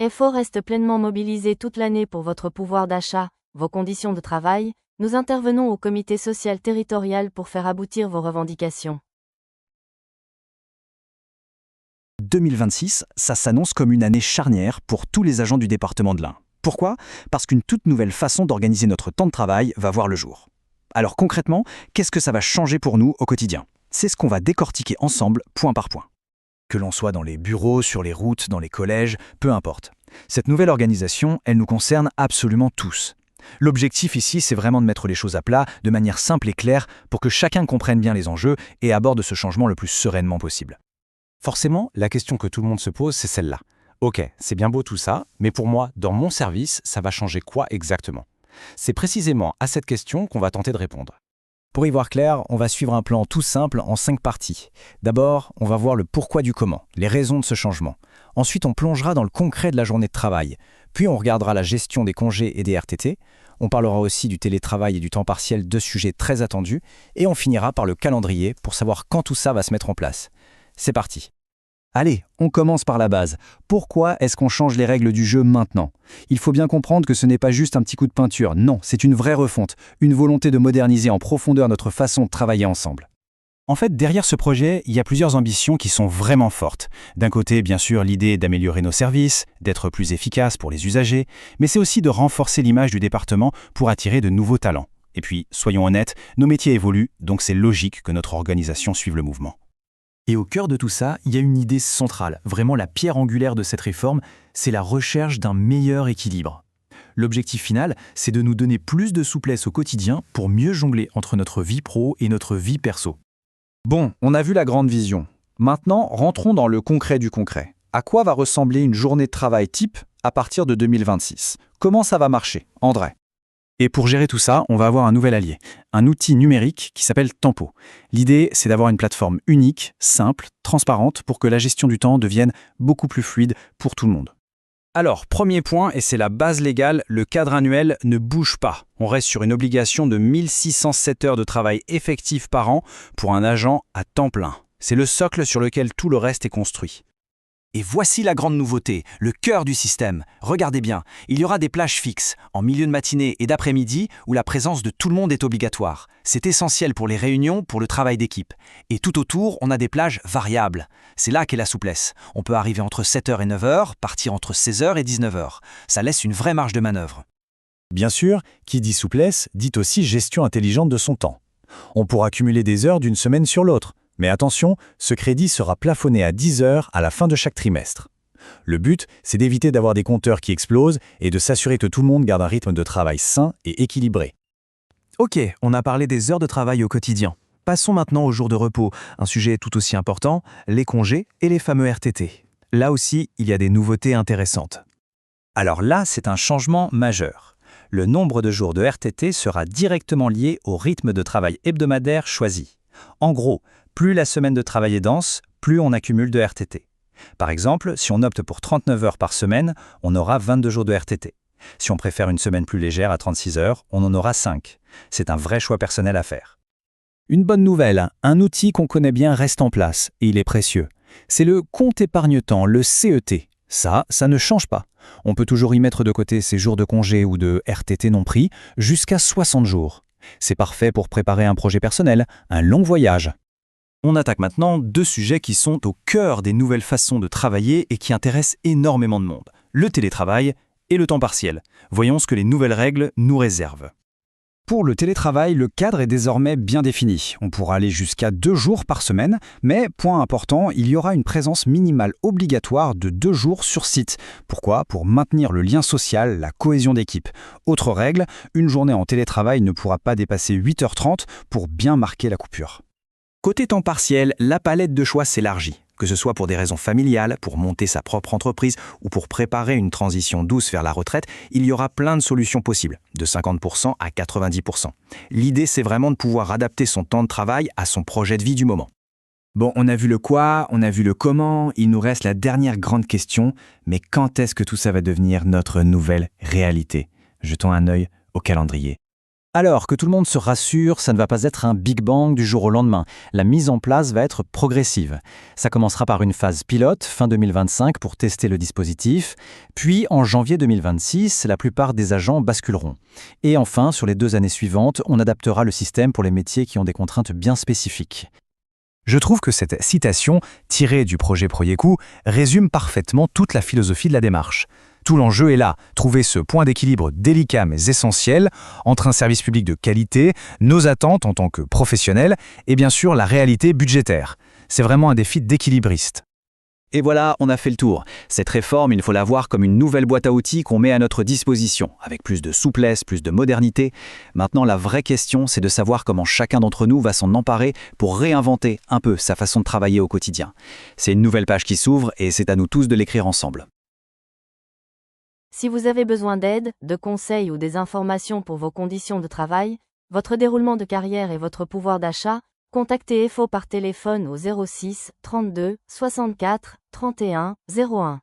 FO reste pleinement mobilisé toute l'année pour votre pouvoir d'achat, vos conditions de travail. Nous intervenons au comité social territorial pour faire aboutir vos revendications. 2026, ça s'annonce comme une année charnière pour tous les agents du département de l'Ain. Pourquoi? Parce qu'une toute nouvelle façon d'organiser notre temps de travail va voir le jour. Alors concrètement, qu'est-ce que ça va changer pour nous au quotidien? C'est ce qu'on va décortiquer ensemble, point par point. Que l'on soit dans les bureaux, sur les routes, dans les collèges, peu importe. Cette nouvelle organisation, elle nous concerne absolument tous. L'objectif ici, c'est vraiment de mettre les choses à plat, de manière simple et claire, pour que chacun comprenne bien les enjeux et aborde ce changement le plus sereinement possible. Forcément, la question que tout le monde se pose, c'est celle-là. Ok, c'est bien beau tout ça, mais pour moi, dans mon service, ça va changer quoi exactement? C'est précisément à cette question qu'on va tenter de répondre. Pour y voir clair, on va suivre un plan tout simple en 5 parties. D'abord, on va voir le pourquoi du comment, les raisons de ce changement. Ensuite, on plongera dans le concret de la journée de travail. Puis, on regardera la gestion des congés et des RTT. On parlera aussi du télétravail et du temps partiel, deux sujets très attendus. Et on finira par le calendrier pour savoir quand tout ça va se mettre en place. C'est parti. Allez, on commence par la base. Pourquoi est-ce qu'on change les règles du jeu maintenant? Il faut bien comprendre que ce n'est pas juste un petit coup de peinture, non, c'est une vraie refonte, une volonté de moderniser en profondeur notre façon de travailler ensemble. En fait, derrière ce projet, il y a plusieurs ambitions qui sont vraiment fortes. D'un côté, bien sûr, l'idée d'améliorer nos services, d'être plus efficaces pour les usagers, mais c'est aussi de renforcer l'image du département pour attirer de nouveaux talents. Et puis, soyons honnêtes, nos métiers évoluent, donc c'est logique que notre organisation suive le mouvement. Et au cœur de tout ça, il y a une idée centrale, vraiment la pierre angulaire de cette réforme, c'est la recherche d'un meilleur équilibre. L'objectif final, c'est de nous donner plus de souplesse au quotidien pour mieux jongler entre notre vie pro et notre vie perso. Bon, on a vu la grande vision. Maintenant, rentrons dans le concret du concret. À quoi va ressembler une journée de travail type à partir de 2026? Comment ça va marcher, André? Et pour gérer tout ça, on va avoir un nouvel allié, un outil numérique qui s'appelle Tempo. L'idée, c'est d'avoir une plateforme unique, simple, transparente pour que la gestion du temps devienne beaucoup plus fluide pour tout le monde. Alors, premier point, et c'est la base légale, le cadre annuel ne bouge pas. On reste sur une obligation de 1607 heures de travail effectif par an pour un agent à temps plein. C'est le socle sur lequel tout le reste est construit. Et voici la grande nouveauté, le cœur du système. Regardez bien, il y aura des plages fixes, en milieu de matinée et d'après-midi, où la présence de tout le monde est obligatoire. C'est essentiel pour les réunions, pour le travail d'équipe. Et tout autour, on a des plages variables. C'est là qu'est la souplesse. On peut arriver entre 7h et 9h, partir entre 16h et 19h. Ça laisse une vraie marge de manœuvre. Bien sûr, qui dit souplesse, dit aussi gestion intelligente de son temps. On pourra cumuler des heures d'une semaine sur l'autre. Mais attention, ce crédit sera plafonné à 10 heures à la fin de chaque trimestre. Le but, c'est d'éviter d'avoir des compteurs qui explosent et de s'assurer que tout le monde garde un rythme de travail sain et équilibré. Ok, on a parlé des heures de travail au quotidien. Passons maintenant aux jours de repos, un sujet tout aussi important, les congés et les fameux RTT. Là aussi, il y a des nouveautés intéressantes. Alors là, c'est un changement majeur. Le nombre de jours de RTT sera directement lié au rythme de travail hebdomadaire choisi. En gros, plus la semaine de travail est dense, plus on accumule de RTT. Par exemple, si on opte pour 39 heures par semaine, on aura 22 jours de RTT. Si on préfère une semaine plus légère à 36 heures, on en aura 5. C'est un vrai choix personnel à faire. Une bonne nouvelle, un outil qu'on connaît bien reste en place, et il est précieux. C'est le compte épargne-temps, le CET. Ça ne change pas. On peut toujours y mettre de côté ses jours de congé ou de RTT non pris, jusqu'à 60 jours. C'est parfait pour préparer un projet personnel, un long voyage. On attaque maintenant deux sujets qui sont au cœur des nouvelles façons de travailler et qui intéressent énormément de monde. Le télétravail et le temps partiel. Voyons ce que les nouvelles règles nous réservent. Pour le télétravail, le cadre est désormais bien défini. On pourra aller jusqu'à 2 jours par semaine, mais, point important, il y aura une présence minimale obligatoire de 2 jours sur site. Pourquoi? Pour maintenir le lien social, la cohésion d'équipe. Autre règle, une journée en télétravail ne pourra pas dépasser 8h30 pour bien marquer la coupure. Côté temps partiel, la palette de choix s'élargit. Que ce soit pour des raisons familiales, pour monter sa propre entreprise ou pour préparer une transition douce vers la retraite, il y aura plein de solutions possibles, de 50% à 90%. L'idée, c'est vraiment de pouvoir adapter son temps de travail à son projet de vie du moment. Bon, on a vu le quoi, on a vu le comment, il nous reste la dernière grande question, mais quand est-ce que tout ça va devenir notre nouvelle réalité? Jetons un œil au calendrier. Alors, que tout le monde se rassure, ça ne va pas être un Big Bang du jour au lendemain. La mise en place va être progressive. Ça commencera par une phase pilote, fin 2025, pour tester le dispositif. Puis, en janvier 2026, la plupart des agents basculeront. Et enfin, sur les 2 années suivantes, on adaptera le système pour les métiers qui ont des contraintes bien spécifiques. Je trouve que cette citation, tirée du projet Proyeku, résume parfaitement toute la philosophie de la démarche. Tout l'enjeu est là, trouver ce point d'équilibre délicat mais essentiel entre un service public de qualité, nos attentes en tant que professionnels et bien sûr la réalité budgétaire. C'est vraiment un défi d'équilibriste. Et voilà, on a fait le tour. Cette réforme, il faut la voir comme une nouvelle boîte à outils qu'on met à notre disposition, avec plus de souplesse, plus de modernité. Maintenant, la vraie question, c'est de savoir comment chacun d'entre nous va s'en emparer pour réinventer un peu sa façon de travailler au quotidien. C'est une nouvelle page qui s'ouvre et c'est à nous tous de l'écrire ensemble. Si vous avez besoin d'aide, de conseils ou des informations pour vos conditions de travail, votre déroulement de carrière et votre pouvoir d'achat, contactez EFO par téléphone au 06 32 64 31 01.